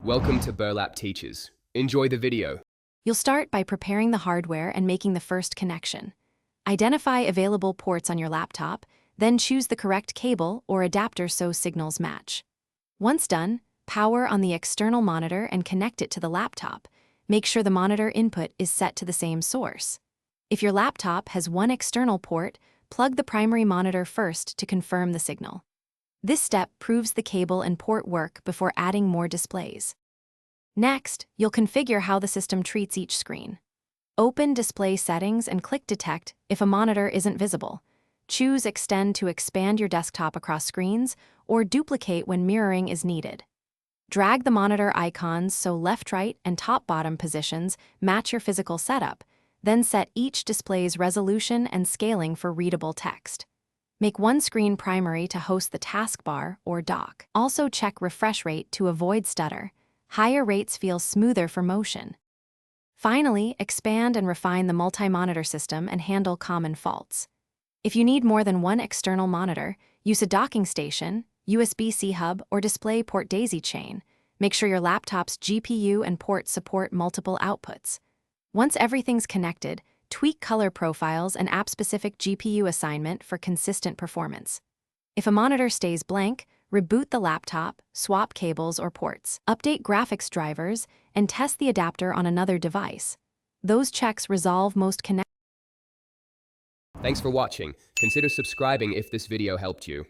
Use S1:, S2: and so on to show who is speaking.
S1: Welcome to Burlap Teachers. Enjoy the video.
S2: You'll start by preparing the hardware and making the first connection. Identify available ports on your laptop, then choose the correct cable or adapter so signals match. Once done, power on the external monitor and connect it to the laptop. Make sure the monitor input is set to the same source. If your laptop has one external port, plug the primary monitor first to confirm the signal. This step proves the cable and port work before adding more displays. Next, you'll configure how the system treats each screen. Open Display Settings and click Detect if a monitor isn't visible. Choose Extend to expand your desktop across screens, or Duplicate when mirroring is needed. Drag the monitor icons so left, right, and top-bottom positions match your physical setup, then set each display's resolution and scaling for readable text. Make one screen primary to host the taskbar or dock. Also check refresh rate to avoid stutter. Higher rates feel smoother for motion. Finally, expand and refine the multi-monitor system and handle common faults. If you need more than one external monitor, use a docking station, USB-C hub, or DisplayPort daisy chain. Make sure your laptop's GPU and ports support multiple outputs. Once everything's connected, tweak color profiles and app-specific GPU assignment for consistent performance. If a monitor stays blank, reboot the laptop, swap cables or ports, update graphics drivers, and test the adapter on another device. Those checks resolve most connections.
S1: Thanks for watching. Consider subscribing if this video helped you.